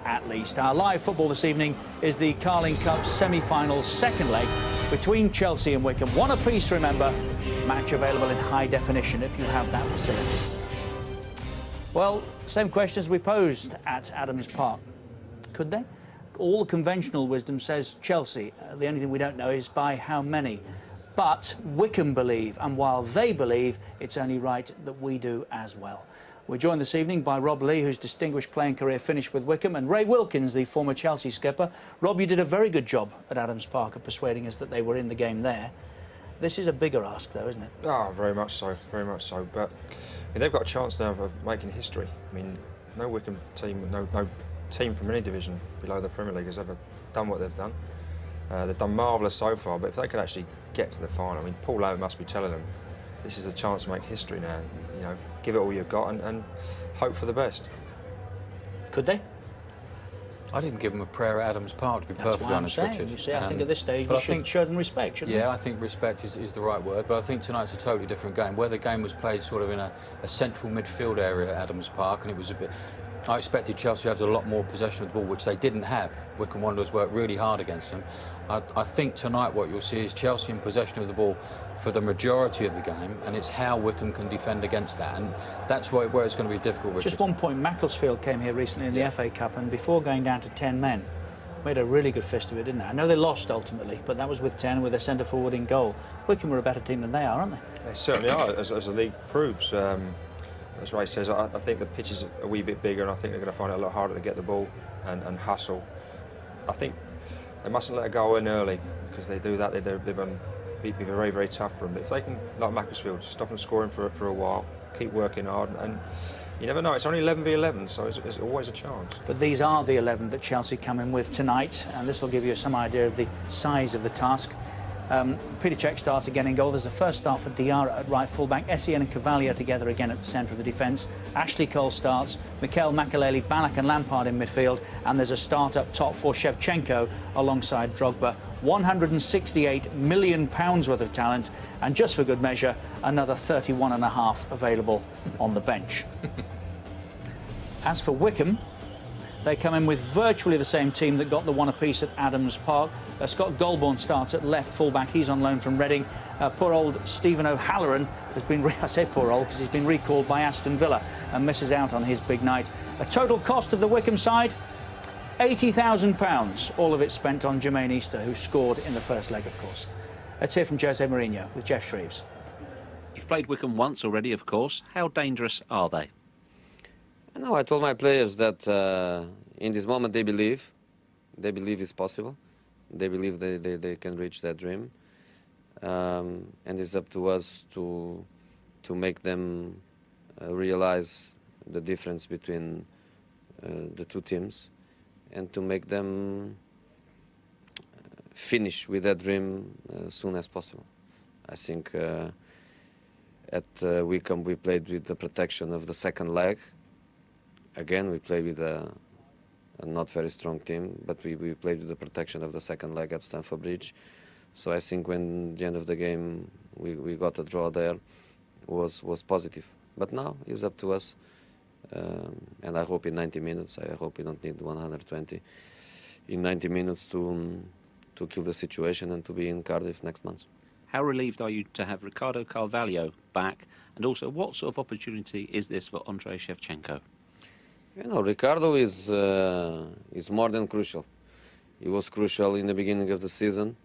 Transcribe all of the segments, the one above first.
at least. Our live football this evening is the Carling Cup semi-final second leg between Chelsea and Wycombe. One apiece, remember. Match available in high definition if you have that facility. Well, same questions we posed at Adams Park. Could they? All the conventional wisdom says Chelsea. The only thing we don't know is by how many. But Wycombe believe, and while they believe, it's only right that we do as well. We're joined this evening by Rob Lee, whose distinguished playing career finished with Wycombe, and Ray Wilkins, the former Chelsea skipper. Rob, you did a very good job at Adams Park of persuading us that they were in the game there. This is a bigger ask, though, isn't it? Oh, very much so, very much so. But they've got a chance now of making history. I mean, no Wycombe team, no team from any division below the Premier League has ever done what they've done. They've done marvellous so far, but if they could actually get to the final, I mean, Paul Lampard must be telling them, this is a chance to make history now. You know, give it all you've got and hope for the best. Could they? I didn't give them a prayer at Adams Park, to be perfectly honest, Richard. You see, I think at this stage we should show them respect, shouldn't we? Yeah, I think respect is the right word, but I think tonight's a totally different game. Where the game was played sort of in a central midfield area at Adams Park, and it was a bit... I expected Chelsea to have a lot more possession of the ball, which they didn't have. Wycombe Wanderers worked really hard against them. I think tonight what you'll see is Chelsea in possession of the ball for the majority of the game, and it's how Wycombe can defend against that, and that's where it's going to be difficult, Richard. Just one point, Macclesfield came here recently in the FA Cup, and before going down to 10 men, made a really good fist of it, didn't they? I know they lost ultimately, but that was with 10 with their centre forward in goal. Wycombe are a better team than they are, aren't they? They certainly are, as the league proves. As Ray says, I think the pitch is a wee bit bigger, and I think they're going to find it a lot harder to get the ball and hustle. I think they mustn't let a goal in early, because they do that, they're going to be very, very tough for them. But if they can, like Macclesfield, stop them scoring for a while, keep working hard, and you never know, it's only 11 v 11, so it's always a chance. But these are the 11 that Chelsea come in with tonight, and this will give you some idea of the size of the task. Peter Cech starts again in goal. There's a first start for Diarra at right full-back. Essien and Cavalier together again at the centre of the defence. Ashley Cole starts. Mikel, Makelele, Ballack and Lampard in midfield. And there's a start up top for Shevchenko alongside Drogba. £168 million worth of talent. And just for good measure, another 31.5 available on the bench. As for Wycombe, they come in with virtually the same team that got the one apiece at Adams Park. Scott Goldborn starts at left full-back. He's on loan from Reading. Poor old Stephen O'Halloran has been... I say poor old because he's been recalled by Aston Villa and misses out on his big night. A total cost of the Wycombe side, £80,000. All of it spent on Jermaine Easter, who scored in the first leg, of course. Let's hear from Jose Mourinho with Jeff Shreves. You've played Wycombe once already, of course. How dangerous are they? No, I told my players that in this moment they believe it's possible. They believe they can reach that dream, and it's up to us to make them realize the difference between the two teams, and to make them finish with that dream as soon as possible. I think at Wycombe we played with the protection of the second leg. Again, we played with a not very strong team, but we played with the protection of the second leg at Stamford Bridge. So I think when the end of the game we got a draw there was positive. But now it's up to us, and I hope in 90 minutes, I hope we don't need 120, in 90 minutes to kill the situation and to be in Cardiff next month. How relieved are you to have Ricardo Carvalho back? And also, what sort of opportunity is this for Andrei Shevchenko? You know, Ricardo is more than crucial. He was crucial in the beginning of the season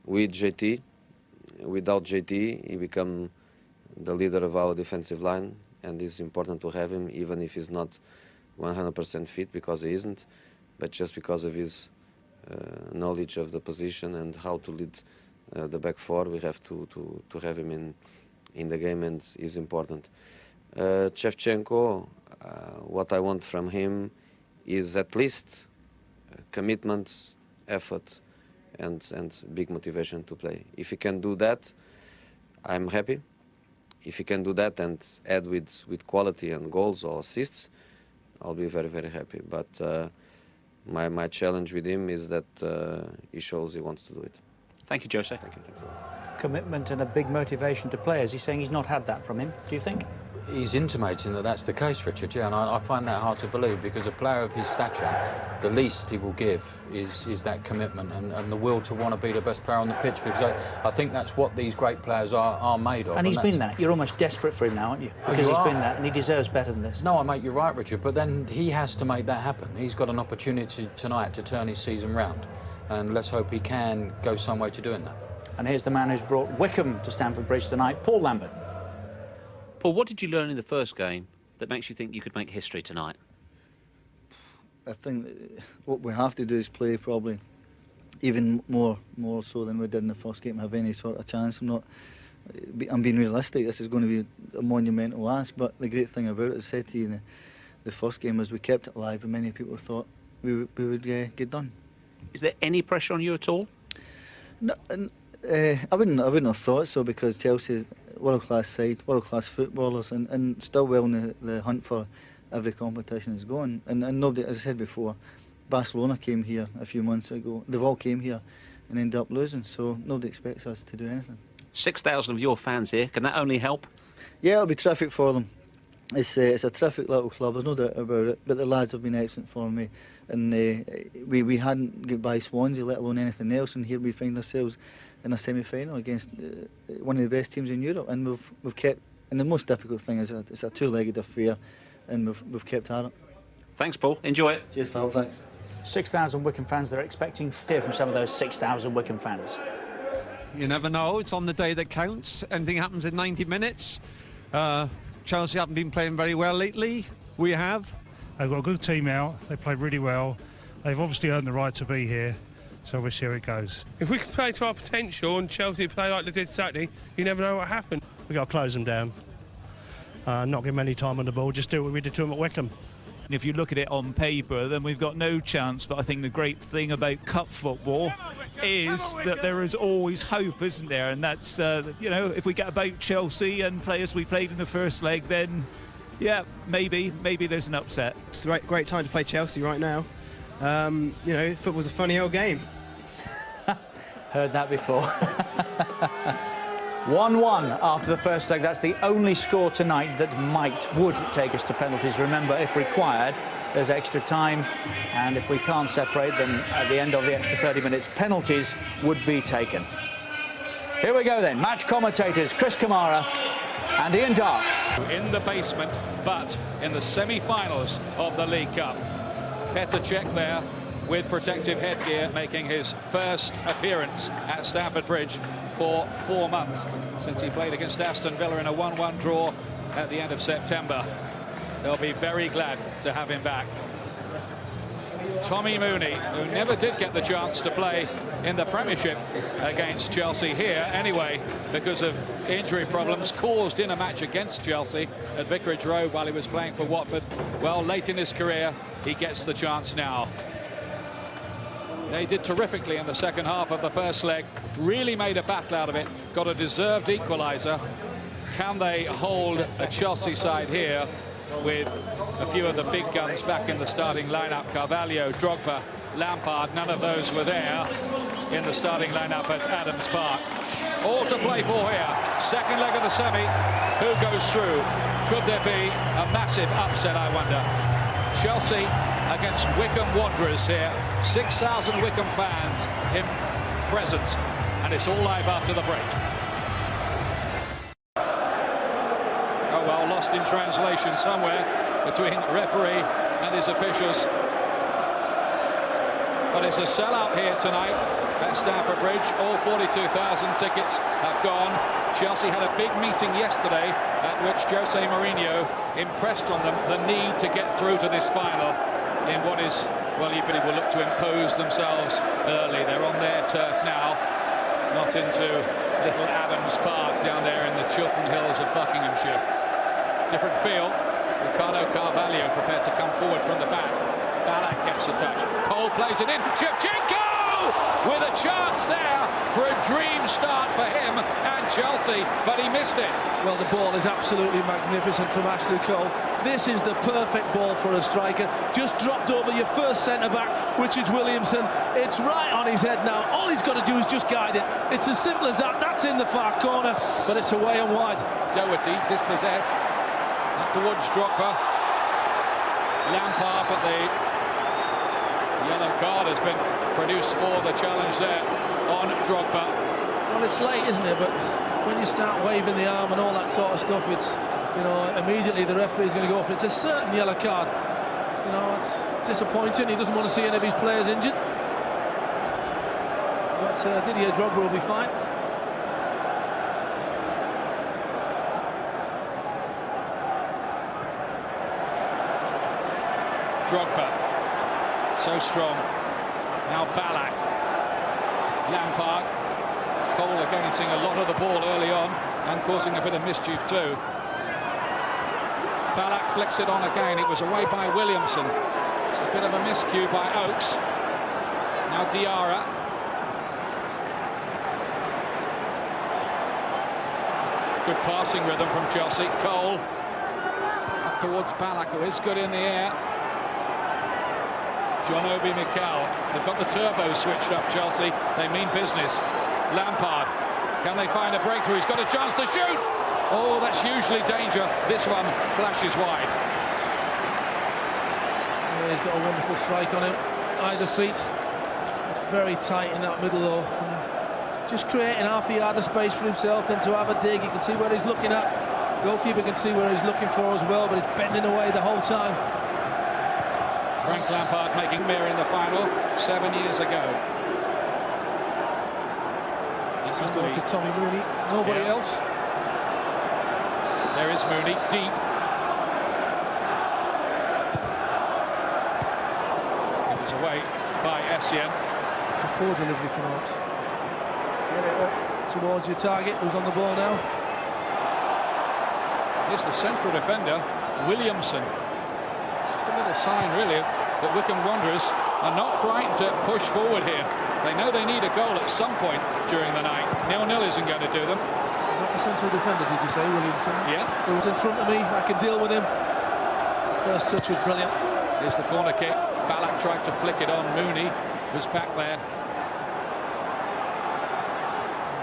with JT. Without JT, he became the leader of our defensive line, and it's important to have him, even if he's not 100% fit, because he isn't, but just because of his knowledge of the position and how to lead the back four. We have to have him in the game, and is important. Shevchenko, what I want from him is at least commitment, effort, and big motivation to play. If he can do that, I'm happy. If he can do that and add with quality and goals or assists, I'll be very, very happy. But my challenge with him is that he shows he wants to do it. Thank you, Jose. Thank you. Thanks a lot. Commitment and a big motivation to players. He's saying he's not had that from him. Do you think? He's intimating that that's the case, Richard, yeah, and I find that hard to believe, because a player of his stature, the least he will give is that commitment and the will to want to be the best player on the pitch, because I think that's what these great players are made of. And he's been that. You're almost desperate for him now, aren't you? Because he's been that, and he deserves better than this. No, mate, you're right, Richard, but then he has to make that happen. He's got an opportunity tonight to turn his season round, and let's hope he can go some way to doing that. And here's the man who's brought Wycombe to Stamford Bridge tonight, Paul Lampard. Paul, what did you learn in the first game that makes you think you could make history tonight? I think what we have to do is play probably even more so than we did in the first game, have any sort of chance. I'm being realistic. This is going to be a monumental ask, but the great thing about it, as I said to you in the first game, was we kept it alive, and many people thought we would get done. Is there any pressure on you at all? No, I wouldn't have thought so, because Chelsea, world-class side, world-class footballers, and still well in the hunt for every competition is going. And nobody, as I said before, Barcelona came here a few months ago. They've all came here and ended up losing, so nobody expects us to do anything. 6,000 of your fans here, can that only help? Yeah, it'll be terrific for them. It's a terrific little club, there's no doubt about it, but the lads have been excellent for me. And we hadn't got by Swansea, let alone anything else, and here we find ourselves in a semi-final against one of the best teams in Europe, and we've kept. And the most difficult thing is it's a two-legged affair, and we've kept at it. Thanks, Paul. Enjoy it. Cheers, pal. Thanks. 6,000 Wycombe fans. They're expecting fear from some of those 6,000 Wycombe fans. You never know. It's on the day that counts. Anything happens in 90 minutes. Chelsea haven't been playing very well lately. We have. They've got a good team out. They played really well. They've obviously earned the right to be here. So we'll see how it goes. If we can play to our potential and Chelsea play like they did Saturday, you never know what happened. We've got to close them down. Not give them any time on the ball. Just do what we did to them at Wycombe. If you look at it on paper, then we've got no chance. But I think the great thing about cup football is that there is always hope, isn't there? And that's, you know, if we get about Chelsea and play as we played in the first leg, then, yeah, maybe there's an upset. It's a great time to play Chelsea right now. You know, football's a funny old game. Heard that before. 1-1 after the first leg. That's the only score tonight that would take us to penalties. Remember, if required, there's extra time, and if we can't separate, then at the end of the extra 30 minutes, penalties would be taken. Here we go then. Match commentators Chris Kamara and Ian Dark. In the basement, but in the semi-finals of the League Cup. Petr Cech there with protective headgear, making his first appearance at Stamford Bridge for 4 months since he played against Aston Villa in a 1-1 draw at the end of September. They'll be very glad to have him back. Tommy Mooney, who never did get the chance to play in the Premiership against Chelsea here anyway, because of injury problems caused in a match against Chelsea at Vicarage Road while he was playing for Watford. Well, late in his career, he gets the chance now. They did terrifically in the second half of the first leg, really made a battle out of it, got a deserved equaliser. Can they hold a Chelsea side here with a few of the big guns back in the starting lineup? Carvalho, Drogba, Lampard, none of those were there in the starting lineup at Adams Park. All to play for here. Second leg of the semi. Who goes through? Could there be a massive upset, I wonder? Chelsea against Wycombe Wanderers here. 6,000 Wycombe fans in present, and it's all live after the break. Oh well, lost in translation somewhere between referee and his officials. But it's a sellout here tonight at Stamford Bridge. All 42,000 tickets have gone. Chelsea had a big meeting yesterday at which Jose Mourinho impressed on them the need to get through to this final in what is, well, you really will look to impose themselves early. They're on their turf now, not into little Adams Park down there in the Chiltern Hills of Buckinghamshire. Different feel. Ricardo Carvalho prepared to come forward from the back. Ballack gets a touch. Cole plays it in. Shevchenko with a chance there for a dream start for him and Chelsea, but he missed it. Well, the ball is absolutely magnificent from Ashley Cole. This is the perfect ball for a striker. Just dropped over your first centre-back, which is Williamson. It's right on his head now. All he's got to do is just guide it. It's as simple as that. That's in the far corner, but it's away and wide. Doherty dispossessed. Up towards Drogba. Lampard, but the yellow card has been produced for the challenge there on Drogba. Well, it's late, isn't it? But when you start waving the arm and all that sort of stuff, it's, you know, immediately the referee's going to go for it. It's a certain yellow card. You know, it's disappointing. He doesn't want to see any of his players injured. But Didier Drogba will be fine. Drogba, so strong. Now Ballack. Lampard. Cole again seeing a lot of the ball early on and causing a bit of mischief too. Ballack flicks it on again. It was away by Williamson. It's a bit of a miscue by Oakes. Now Diarra. Good passing rhythm from Chelsea. Cole up towards Ballack, who is good in the air. John Obi Mikel. They've got the turbo switched up, Chelsea. They mean business. Lampard. Can they find a breakthrough? He's got a chance to shoot. Oh, that's usually danger. This one flashes wide. Yeah, he's got a wonderful strike on him. Either feet. It's very tight in that middle though. And just creating half a yard of space for himself, then to have a dig. You can see where he's looking at. Goalkeeper can see where he's looking for as well, but it's bending away the whole time. Frank Lampard making mirror in the final 7 years ago. This is going to Tommy Mooney. Nobody else. There is Mooney, deep. It was away by Essien. It's a poor delivery from Oakes. Get it up towards your target. Who's on the ball now? Here's the central defender, Williamson. Just a little sign, really, that Wycombe Wanderers are not frightened to push forward here. They know they need a goal at some point during the night. 0-0 isn't going to do them. Is that the central defender, did you say, Williamson? Yeah. He was in front of me. I can deal with him. First touch was brilliant. Here's the corner kick. Ballack tried to flick it on. Mooney was back there.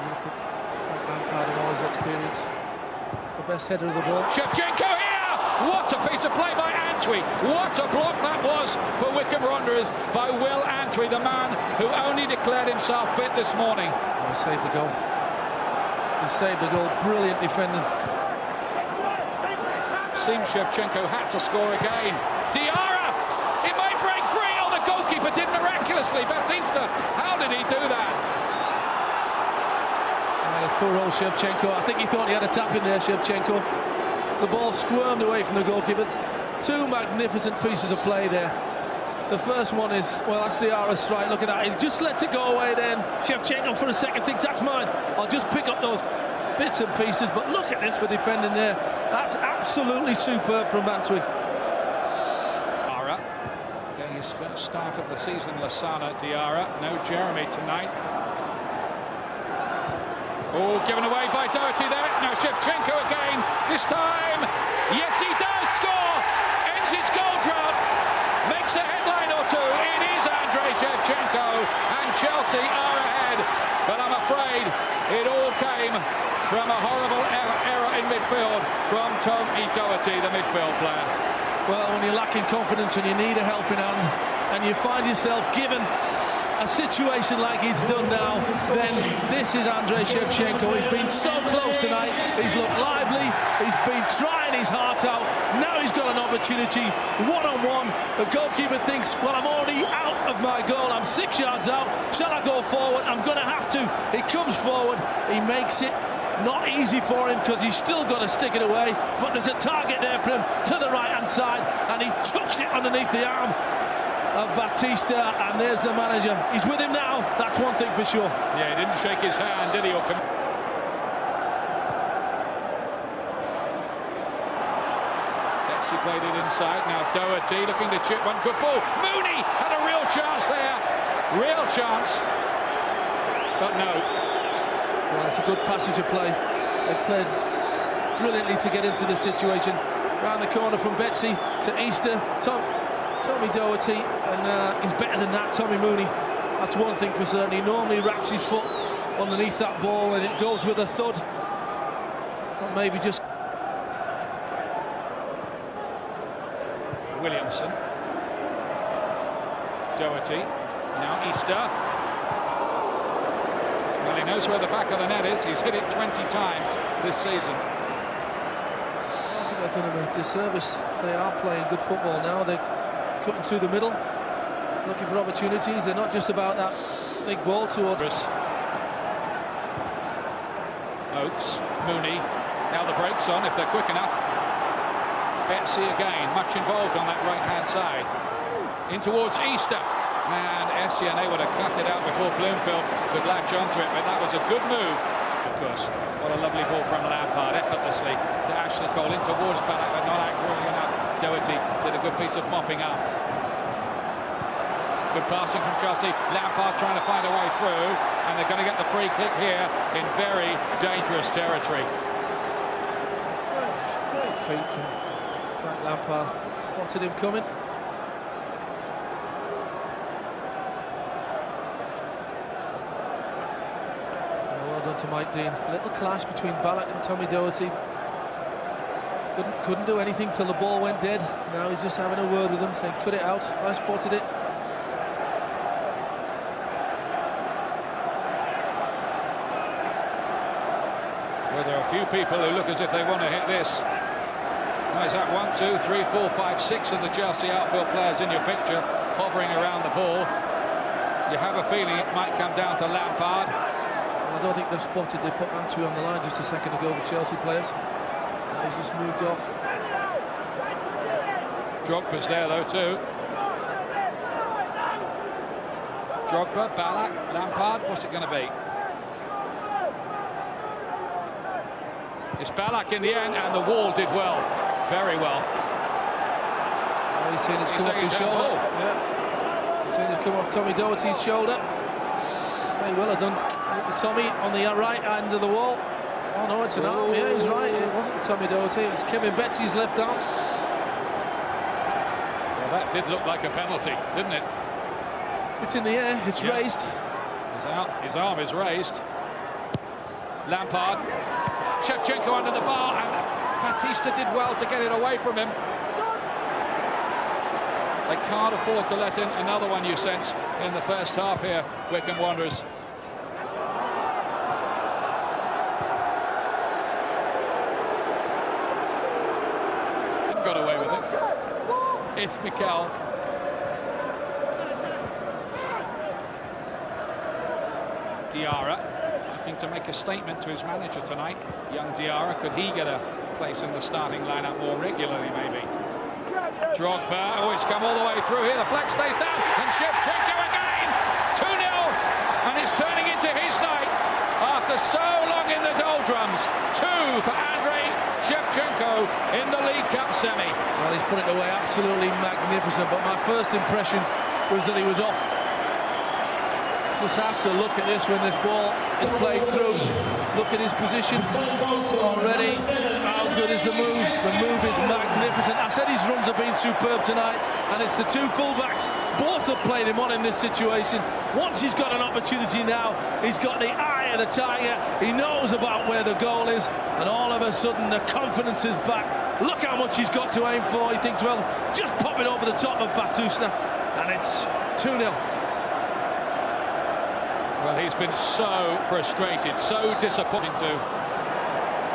Look at Frank Lampard and all his experience. The best header of the ball. Shevchenko here! What a piece of play by Antwi. What a block that was for Wycombe Wanderers by Will Antwi, the man who only declared himself fit this morning. Oh, he saved the goal. He saved the goal. Brilliant defending. Seems Shevchenko had to score again. Diarra! It might break free! Oh, the goalkeeper did miraculously. Batista, how did he do that? Poor old Shevchenko. I think he thought he had a tap in there, Shevchenko. The ball squirmed away from the goalkeeper. Two magnificent pieces of play there. The first one is, well, that's Diarra's strike. Look at that. He just lets it go away then. Shevchenko for a second thinks, that's mine. I'll just pick up those bits and pieces. But look at this for defending there. That's absolutely superb from Antwi. Diarra getting his first start of the season. Lasana, Diarra. No Jeremy tonight. Oh, given away by Doherty there. Now Shevchenko again. This time, yes, he does score. Ends his goal drought. Makes a headline or two. It is Andrei Shevchenko, and Chelsea are ahead. But I'm afraid it all came from a horrible error in midfield from Tommy Doherty, the midfield player. Well, when you're lacking confidence and you need a helping hand, and you find yourself given a situation like he's done now, then this is Andrei Shevchenko. He's been so close tonight. He's looked lively. He's been trying his heart out. Now he's got an opportunity one-on-one. The goalkeeper thinks, well, I'm already out of my goal. I'm 6 yards out. Shall I go forward? I'm going to have to. He comes forward. He makes it not easy for him because he's still got to stick it away. But there's a target there for him to the right-hand side, and he tucks it underneath the arm of Batista, and there's the manager. He's with him now, that's one thing for sure. Yeah, he didn't shake his hand, did he, Ockham? Betsy played it inside, now Doherty looking to chip one, good ball. Mooney had a real chance there, real chance, but no. Well, it's a good passage of play. They played brilliantly to get into the situation. Round the corner from Betsy to Easter, Tommy Doherty, and he's better than that, Tommy Mooney. That's one thing for certain. He normally wraps his foot underneath that ball and it goes with a thud. But maybe just... Williamson. Doherty. Now Easter. Well, he knows where the back of the net is. He's hit it 20 times this season. They've done him a disservice. They are playing good football now. They're cutting through the middle, looking for opportunities. They're not just about that big ball towards us. Oakes, Mooney. Now the brakes on if they're quick enough. Betsy again, much involved on that right-hand side. In towards Easter. And SCNA would have cut it out before Bloomfield could latch onto it, but that was a good move. Of course, what a lovely ball from Lampard, effortlessly to Ashley Cole in towards Ballack, but not accurately enough. Doherty did a good piece of mopping up. Good passing from Chelsea. Lampard trying to find a way through, and they're going to get the free kick here in very dangerous territory. Great feat from Frank Lampard. Spotted him coming. Well done to Mike Dean. A little clash between Ballack and Tommy Doherty. Couldn't do anything till the ball went dead. Now he's just having a word with them, saying cut it out. I spotted it. Well, there are a few people who look as if they want to hit this. Now is that 1, 2, 3, 4, 5, 6 of the Chelsea outfield players in your picture, hovering around the ball. You have a feeling it might come down to Lampard. Well, I don't think they've spotted. They put Antwi on the line just a second ago, the Chelsea players. Now he's just moved off. Drogba's there though too. Drogba, Ballack, Lampard, what's it going to be? It's Ballack in the end, and the wall did well, very well. Oh, he's seen it's come off his shoulder. Yeah. He's seen it's come off Tommy Doherty's shoulder. Very well done. Tommy on the right hand of the wall. Oh no, it's an arm. Yeah, he's right. It wasn't Tommy Doherty. It's Kevin Betsy's left arm. Well, that did look like a penalty, didn't it? It's in the air. It's raised. His arm is raised. Lampard. Shevchenko under the bar, and Batista did well to get it away from him. They can't afford to let in another one, you sense, in the first half here, Wycombe Wanderers. Got away with it. It's Mikel. Diarra looking to make a statement to his manager tonight. Young Diarra, could he get a place in the starting lineup more regularly, maybe? Drogba, oh, it's come all the way through here. The flag stays down, and Shevchenko again. 2-0, and it's turning into his night after so long in the doldrums. 2 for Andrei Shevchenko in the League Cup semi. Well, he's put it away absolutely magnificent, but my first impression was that he was off. Just have to look at this when this ball is played through. Look at his position already. How good is the move? The move is magnificent. I said his runs have been superb tonight, and it's the 2 fullbacks. Both have played him on in this situation. Once he's got an opportunity now, he's got the eye of the tiger. He knows about where the goal is, and all of a sudden the confidence is back. Look how much he's got to aim for. He thinks, well, just pop it over the top of Batista, and it's 2-0. Well, he's been so frustrated, so disappointing to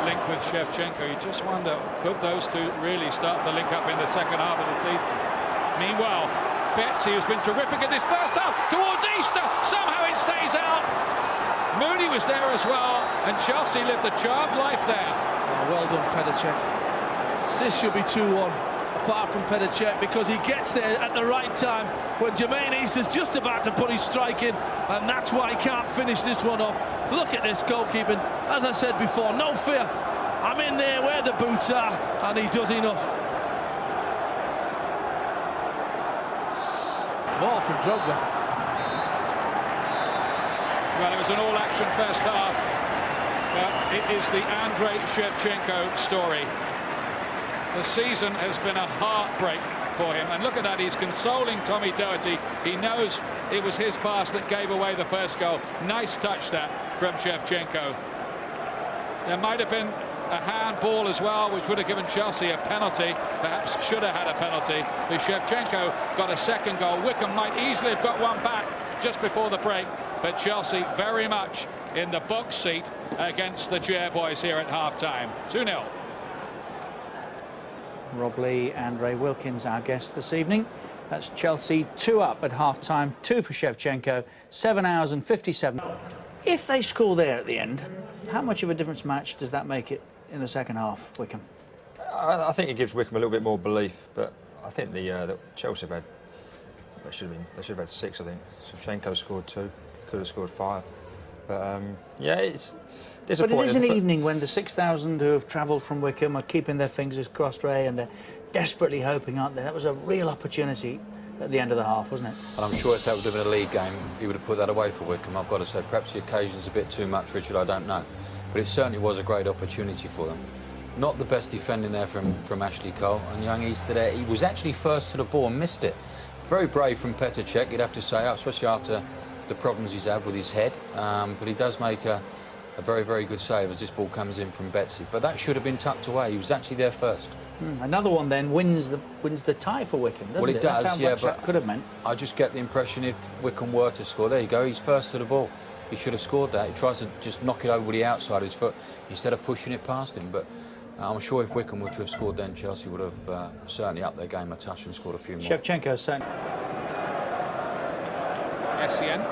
link with Shevchenko. You just wonder, could those two really start to link up in the second half of the season? Meanwhile, Betsy, who's been terrific in this first half, towards Easter, somehow it stays out. Mooney was there as well, and Chelsea lived a charmed life there. Oh, well done, Petr Cech. This should be 2-1. Apart from Petr Cech, because he gets there at the right time when Jermaine Easter's just about to put his strike in, and that's why he can't finish this one off. Look at this goalkeeping. As I said before, no fear. I'm in there where the boots are, and he does enough. Ball from Drogba. Well, it was an all-action first half, but it is the Andrei Shevchenko story. The season has been a heartbreak for him, and look at that, he's consoling Tommy Doherty. He knows it was his pass that gave away the first goal. Nice touch that from Shevchenko. There might have been a handball as well, which would have given Chelsea a penalty, perhaps should have had a penalty. But Shevchenko got a second goal. Wycombe might easily have got one back just before the break, but Chelsea very much in the box seat against the Chair boys here at half-time. 2-0. Rob Lee and Ray Wilkins, our guests this evening. That's Chelsea 2 up at half-time, 2 for Shevchenko, 7 hours and 57. If they score there at the end, how much of a difference match does that make it in the second half, Wycombe? I think it gives Wycombe a little bit more belief, but I think the Chelsea have had, they should have had 6, I think. Shevchenko scored 2, could have scored 5. But yeah, it's disappointing. But it is an evening when the 6,000 who have travelled from Wycombe are keeping their fingers crossed, Ray, and they're desperately hoping, aren't they? That was a real opportunity at the end of the half, wasn't it? And I'm sure if that would have been a league game, he would have put that away for Wycombe. I've got to say, perhaps the occasion's a bit too much, Richard, I don't know. But it certainly was a great opportunity for them. Not the best defending there from Ashley Cole, and young Easter there. He was actually first to the ball and missed it. Very brave from Petr Cech, you'd have to say, especially after the problems he's had with his head. But he does make a very, very good save as this ball comes in from Betsy. But that should have been tucked away. He was actually there first. Another one then wins the tie for Wycombe, doesn't it? Well, it does, That's how yeah, much but that could have meant. I just get the impression if Wycombe were to score, there you go, he's first to the ball. He should have scored that. He tries to just knock it over with the outside of his foot instead of pushing it past him. But I'm sure if Wycombe were to have scored then, Chelsea would have certainly upped their game a touch and scored a few more. Shevchenko certainly. Essien.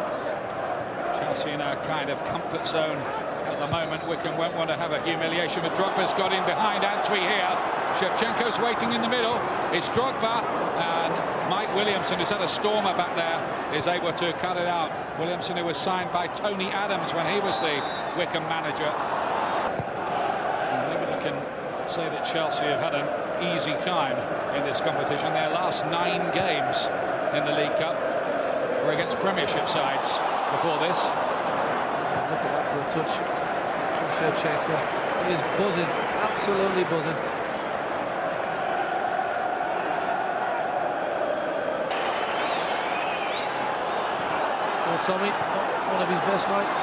Chelsea in a kind of comfort zone at the moment. Wycombe won't want to have a humiliation, but Drogba's got in behind Antwi here. Shevchenko's waiting in the middle. It's Drogba, and Mike Williamson, who's had a stormer back there, is able to cut it out. Williamson, who was signed by Tony Adams when he was the Wycombe manager. Maybe they can say that Chelsea have had an easy time in this competition. Their last 9 games in the League Cup were against Premiership sides before this. Look at that for a touch from Shevchenko. He is buzzing, absolutely buzzing. Well, Tommy, not one of his best nights.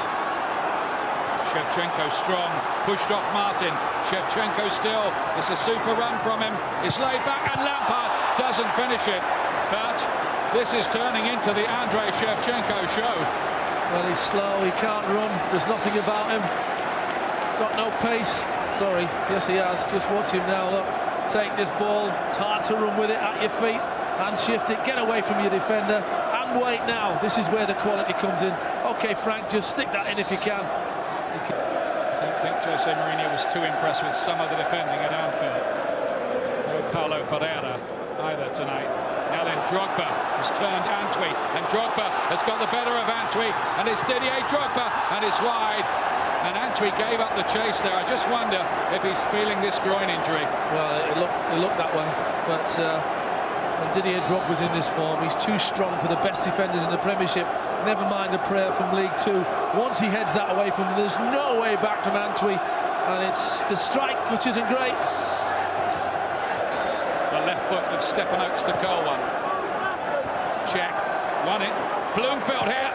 Shevchenko strong, pushed off Martin. Shevchenko still, it's a super run from him. It's laid back and Lampard doesn't finish it. But this is turning into the Andrei Shevchenko show. Well, he's slow, he can't run, there's nothing about him. Got no pace. Sorry, yes he has. Just watch him now, look. Take this ball, it's hard to run with it at your feet and shift it, get away from your defender and wait now. This is where the quality comes in. OK, Frank, just stick that in if you can. I don't think Jose Mourinho was too impressed with some of the defending at Anfield. No Paulo Ferreira either tonight. Now then, Drogba has turned Antwi, and Drogba has got the better of Antwi, and it's Didier Drogba, and it's wide. And Antwi gave up the chase there. I just wonder if he's feeling this groin injury. Well, it looked that way, but when Didier Drogba's in this form, he's too strong for the best defenders in the Premiership. Never mind a prayer from League Two. Once he heads that away from him, there's no way back from Antwi, and it's the strike which isn't great. The left foot of Stepanak's to goal one. Check, won it. Bloomfield here.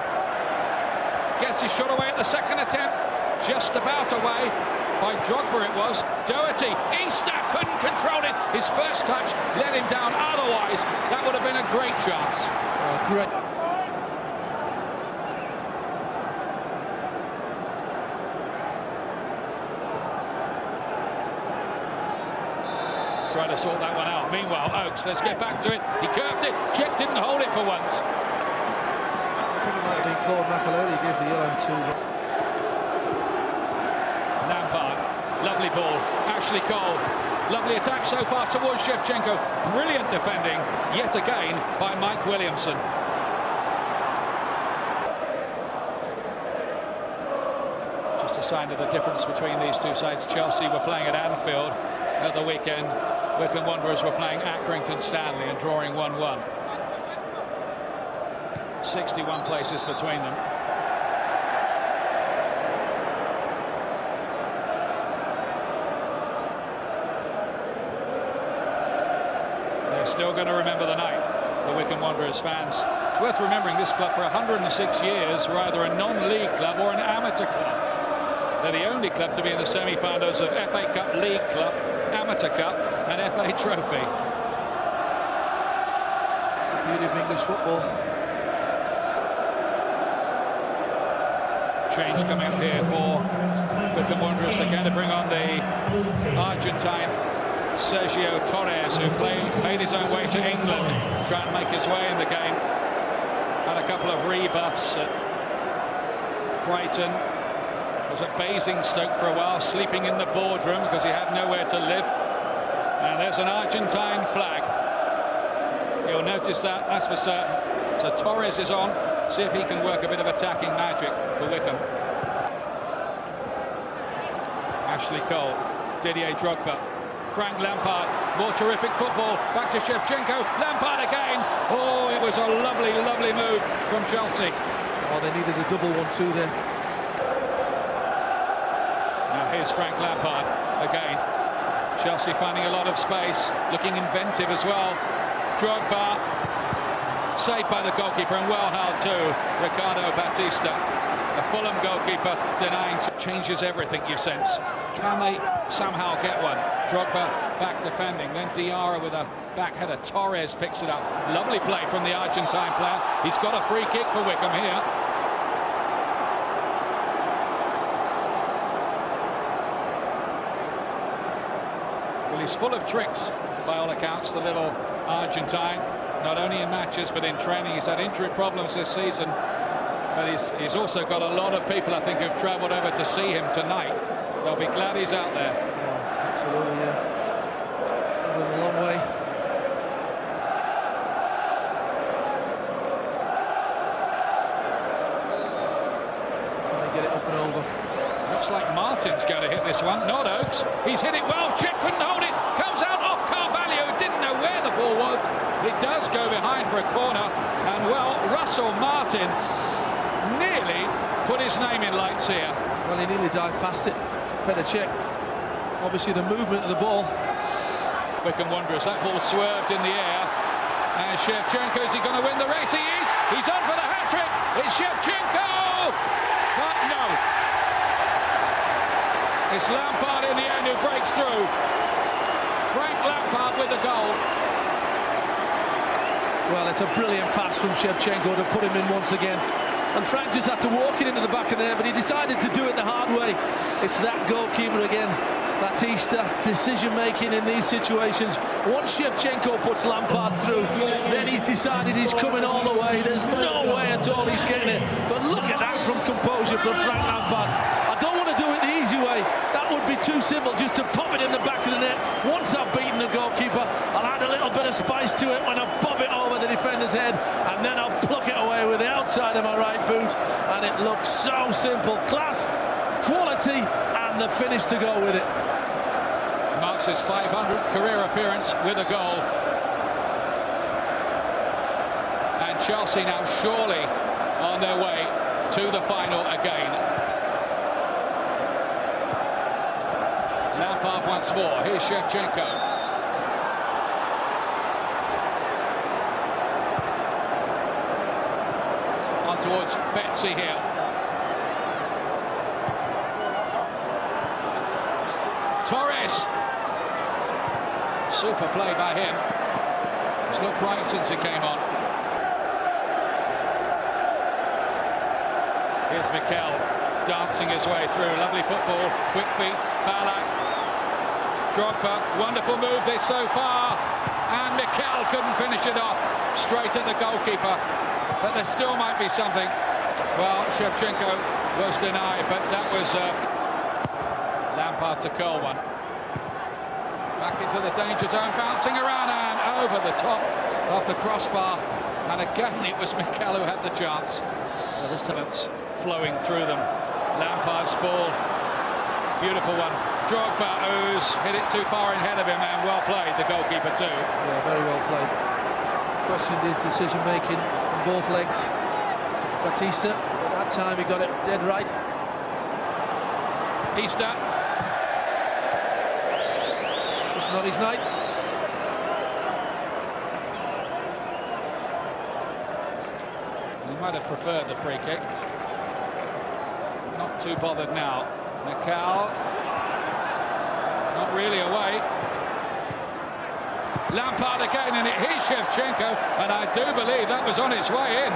Guess he shot away at the second attempt. Just about away. By Drogba it was. Doherty, Easter couldn't control it. His first touch let him down. Otherwise, that would have been a great chance. Great. Trying to sort that one out. Meanwhile, Oakes, let's get back to it. He curved it. Cech didn't hold it for once. I think it might have been Claude McAlealy who gave the yellow to Lampard, lovely ball. Ashley Cole, lovely attack so far towards Shevchenko. Brilliant defending, yet again, by Mike Williamson. Just a sign of the difference between these two sides. Chelsea were playing at Anfield at the weekend. Wycombe Wanderers were playing Accrington Stanley and drawing 1-1. 61 places between them. They're still going to remember the night, the Wycombe Wanderers fans. It's worth remembering this club for 106 years were either a non-league club or an amateur club. They're the only club to be in the semi-finals of FA Cup, League Cup, Amateur Cup and FA Trophy. Beauty of English football. Change coming up here for Wycombe Wanderers. They're going to bring on the Argentine Sergio Torres, who made his own way to England, trying to make his way in the game. Had a couple of rebuffs at Brighton. Was at Basingstoke for a while, sleeping in the boardroom because he had nowhere to live. And there's an Argentine flag. You'll notice that's for certain. So Torres is on. See if he can work a bit of attacking magic for Wycombe. Ashley Cole, Didier Drogba, Frank Lampard, more terrific football, back to Shevchenko, Lampard again. Oh, it was a lovely, lovely move from Chelsea. Oh, they needed a double 1-2 there. Now here's Frank Lampard again. Chelsea finding a lot of space, looking inventive as well. Drogba, saved by the goalkeeper and well held too. Ricardo Batista, the Fulham goalkeeper, denying. Changes everything, you sense. Can they somehow get one? Drogba back defending, then Diarra with a back header. Torres picks it up. Lovely play from the Argentine player. He's got a free kick for Wycombe here. Well, he's full of tricks by all accounts, the little Argentine. Not only in matches but in training. He's had injury problems this season, but he's also got a lot of people, I think, who've travelled over to see him tonight. They'll be glad he's out there. Oh, absolutely, yeah. It's gone a long way. Can they get it up and over? Looks like Martin's going to hit this one. Not Oakes. He's hit it well. Chick couldn't hold it. Comes out off Carvalho. Didn't know where the ball was. It does go behind for a corner, and well, Russell Martin nearly put his name in lights here. Well, he nearly dived past it. Better check. Obviously, the movement of the ball. Wycombe Wanderers, that ball swerved in the air, and Shevchenko, is he going to win the race? He is. He's on for the hat-trick. It's Shevchenko, but no. It's Lampard in the end who breaks through. Frank Lampard with the goal. Well, it's a brilliant pass from Shevchenko to put him in once again. And Frank just had to walk it into the back of there, but he decided to do it the hard way. It's that goalkeeper again, Batista, decision-making in these situations. Once Shevchenko puts Lampard through, then he's decided he's coming all the way. There's no way at all he's getting it. But look at that from composure from Frank Lampard. I don't want to do it the easy way. That would be too simple, just to pop it in the back of the net. Once I've beaten the goalkeeper, I'll add a little bit of spice to it when I pop it over the defender's head, and then I'll pluck it away with the outside of my right boot, and it looks so simple. Class, quality, and the finish to go with it. Marks his 500th career appearance with a goal. And Chelsea now surely on their way to the final again. Lampard once more. Here's Shevchenko. On towards Betsy here. Torres. Super play by him. He's looked right since he came on. Here's Mikel dancing his way through. Lovely football. Quick feet. Ballack. Drogba. Wonderful move this so far. And Mikel couldn't finish it off. Straight at the goalkeeper. But there still might be something. Well, Shevchenko was denied, but that was Lampard to curl one. Back into the danger zone, bouncing around and over the top of the crossbar. And again, it was Mikel who had the chance. Well, this talent's flowing through them. Lampard's ball, beautiful one. Drogba, who's hit it too far ahead of him, and well played, the goalkeeper too. Yeah, very well played. Questioned his decision-making on both legs. Batista, at that time he got it dead right. Easter. Just not his night. He might have preferred the free kick. Not too bothered now. Nakal, not really away. Lampard again, and it hit Shevchenko, and I do believe that was on its way in.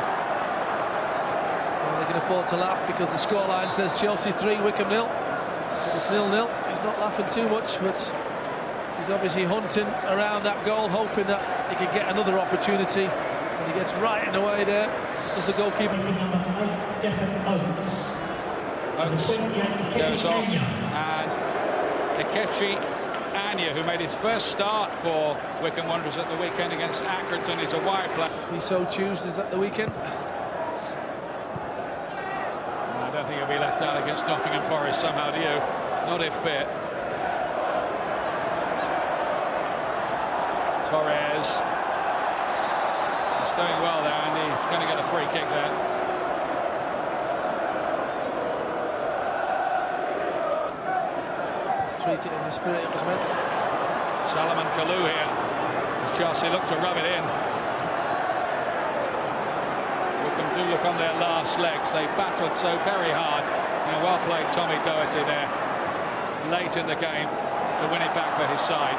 Well, they can afford to laugh because the scoreline says Chelsea 3, Wycombe 0. It's 0-0. He's not laughing too much, but he's obviously hunting around that goal, hoping that he can get another opportunity. And he gets right in the way there. Does the goalkeeper? Oaks goes off, and Ikechi Anya, who made his first start for Wycombe Wanderers at the weekend against Accrington, is a wide player. He so chooses at the weekend. I don't think he'll be left out against Nottingham Forest somehow, do you? Not if fit. Torres. He's doing well there, and he's going to get a free kick there. Treat it in the spirit it was meant to. Salomon Kalou here. Chelsea look to rub it in. Wycombe do look on their last legs. They battled so very hard. And well played Tommy Doherty there late in the game to win it back for his side.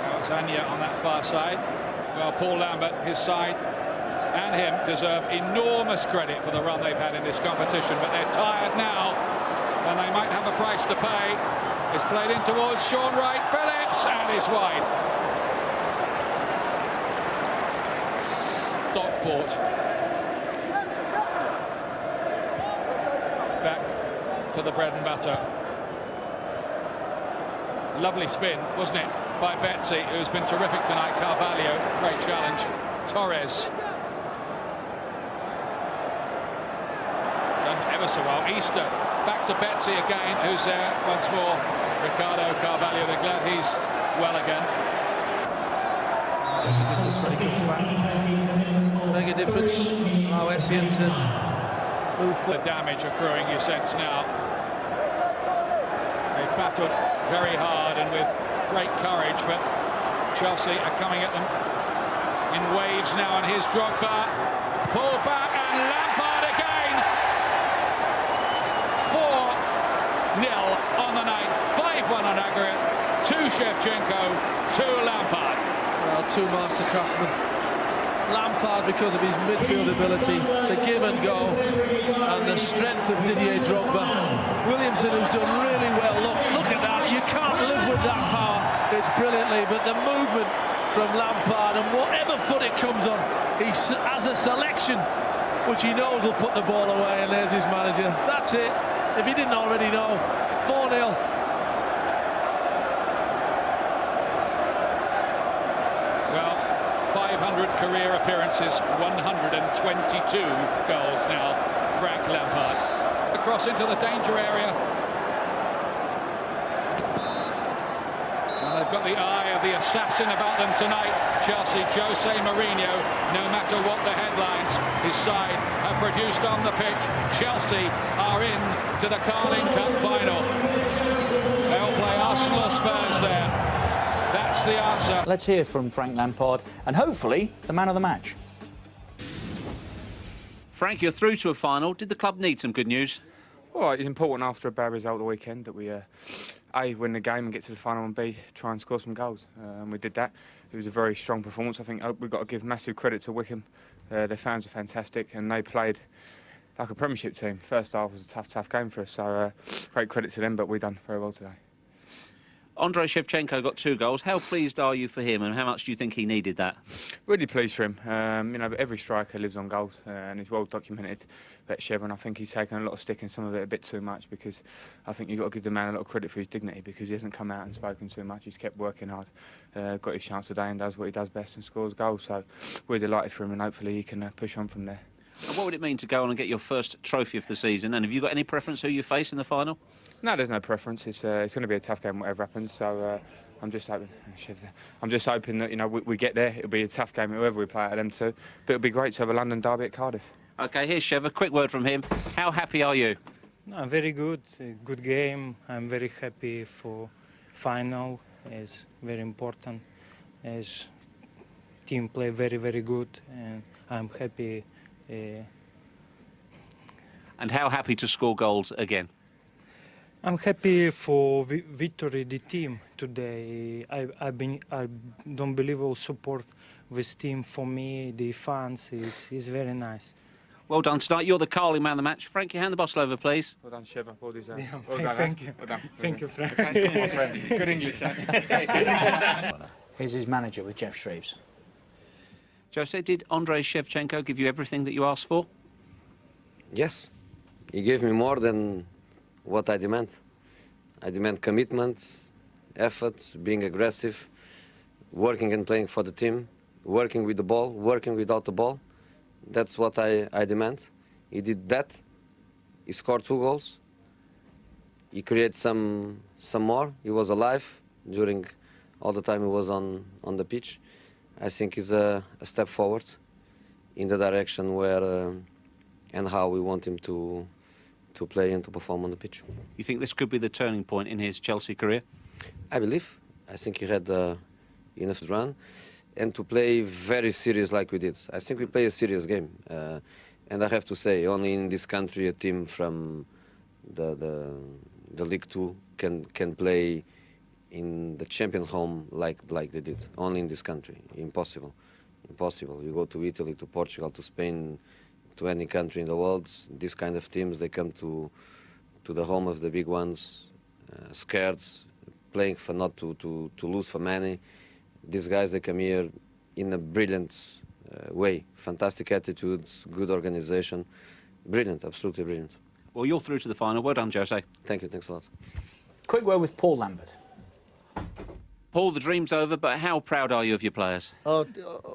Now it's Anya on that far side. Well, Paul Lambert, his side, and him deserve enormous credit for the run they've had in this competition, but they're tired now and they might have a price to pay. It's played in towards Sean Wright Phillips and is wide. Stockport back to the bread and butter. Lovely spin, wasn't it, by Betsy, who's been terrific tonight. Carvalho, great challenge. Torres ever so well. Easter back to Betsy again, who's there once more. Ricardo Carvalho, they're glad he's well again. Makes a difference when he comes back. Mega difference. Allow Essien to move forward. The damage accruing, you sense now. They battled very hard and with great courage, but Chelsea are coming at them in waves now, and here's Drogba. Pulled back, and Lampard again. 4-0 on the night, 5-1 on aggregate, 2 Shevchenko, 2 Lampard. Well, 2 master craftsmen. Lampard, because of his midfield ability to give and go, and the strength of Didier Drogba. Williamson, who's done really well. Look at that. You can't live with that power. It's brilliantly, but the movement from Lampard, and whatever foot it comes on, he has a selection which he knows will put the ball away, and there's his manager. That's it. If he didn't already know, 4-0. Well, 500 career appearances, 122 goals now, Frank Lampard. Across into the danger area. And they've got the eye of the assassin about them tonight. Chelsea, Jose Mourinho, no matter what the headlines his side have produced on the pitch, Chelsea are in to the Carling Cup final. They'll play Arsenal or Spurs there. That's the answer. Let's hear from Frank Lampard and hopefully the man of the match. Frank, you're through to a final. Did the club need some good news? Well, it's important after a bad result the weekend that we A, win the game and get to the final, and B, try and score some goals. And we did that. It was a very strong performance. I think we've got to give massive credit to Wycombe. Their fans are fantastic, and they played like a Premiership team. First half was a tough game for us, so great credit to them, but we've done very well today. Andrei Shevchenko got 2 goals. How pleased are you for him, and how much do you think he needed that? Really pleased for him. You know, every striker lives on goals, and it's well documented at Chev, and I think he's taken a lot of stick and some of it a bit too much, because I think you've got to give the man a lot of credit for his dignity, because he hasn't come out and spoken too much. He's kept working hard, got his chance today and does what he does best and scores goals. So we're delighted for him, and hopefully he can push on from there. And what would it mean to go on and get your first trophy of the season? And have you got any preference who you face in the final? No, there's no preference. It's going to be a tough game, whatever happens. So I'm just hoping that we get there. It'll be a tough game, whoever we play at them two. But it'll be great to have a London derby at Cardiff. OK, here's Shev. A quick word from him. How happy are you? No, very good. A good game. I'm very happy for final. It's very important. It's team play very, very good, and I'm happy. And how happy to score goals again? I'm happy for victory the team today. I don't believe all support this team for me, the fans is very nice. Well done tonight. You're the Carling man of the match. Frankie, hand the bottle over, please. Well done, Sheva. Well deserved. Yeah, Well done, thank you. Well done. Thank you, Frank. Come on, friend. Good English, eh? Here's his manager with Jeff Shreves. Jose, did Andrei Shevchenko give you everything that you asked for? Yes, he gave me more than what I demand. I demand commitment, effort, being aggressive, working and playing for the team, working with the ball, working without the ball. That's what I demand. He did that. He scored 2 goals. He created some more. He was alive during all the time he was on the pitch. I think it's a step forward in the direction where and how we want him to play and to perform on the pitch. You think this could be the turning point in his Chelsea career? I believe. I think he had enough to run and to play very serious like we did. I think we play a serious game. And I have to say, only in this country a team from the League 2 can play in the Champions home like they did. Only in this country. Impossible. Impossible. You go to Italy, to Portugal, to Spain, to any country in the world, these kind of teams, they come to the home of the big ones, scared, playing for not to lose for money. These guys, they come here in a brilliant way. Fantastic attitudes, good organization. Brilliant, absolutely brilliant. Well, you're through to the final. Well done, Jose. Thank you, thanks a lot. Quick word with Paul Lambert. Paul, the dream's over, but how proud are you of your players? Oh,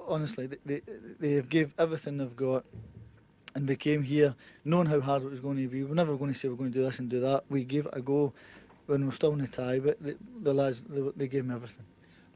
honestly, they have gave everything they've got. And we came here knowing how hard it was going to be. We're never going to say we're going to do this and do that. We gave it a go when we're still in the tie, but the lads, they gave me everything.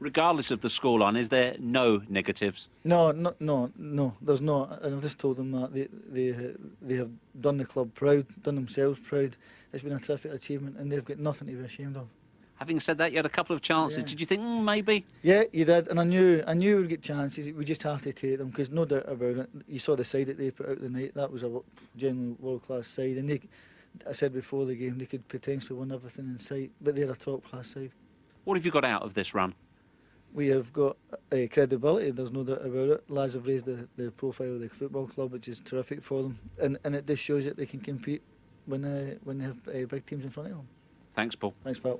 Regardless of the scoreline, is there no negatives? No, there's not. And I've just told them that they have done the club proud, done themselves proud. It's been a terrific achievement, and they've got nothing to be ashamed of. Having said that, you had a couple of chances. Yeah. Did you think, maybe? Yeah, you did, and I knew we would get chances. We just have to take them, because no doubt about it. You saw the side that they put out the night. That was a genuinely world-class side, and I said before the game, they could potentially win everything in sight, but they're a top-class side. What have you got out of this run? We have got credibility, there's no doubt about it. Lads have raised the profile of the football club, which is terrific for them, and it just shows that they can compete when they have big teams in front of them. Thanks, Paul. Thanks, Paul.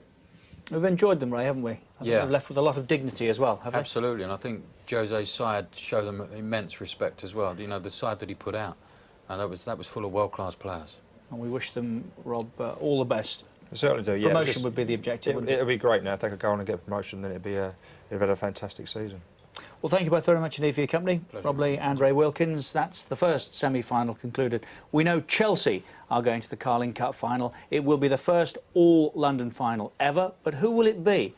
We've enjoyed them, Ray, haven't we? I think Yeah. we've left with a lot of dignity as well, haven't Absolutely, and I think Jose's side showed them immense respect as well. You know, the side that he put out, and that was full of world-class players. we? And we wish them, Rob, all the best. I certainly do, yeah. Promotion would be the objective, wouldn't it? It'll be great now if they could go on and get promotion, then it'd have had a fantastic season. Well, thank you both very much indeed for your company. Pleasure. Rob Lee and Ray Wilkins. That's the first semi-final concluded. We know Chelsea are going to the Carling Cup final. It will be the first all-London final ever, but who will it be?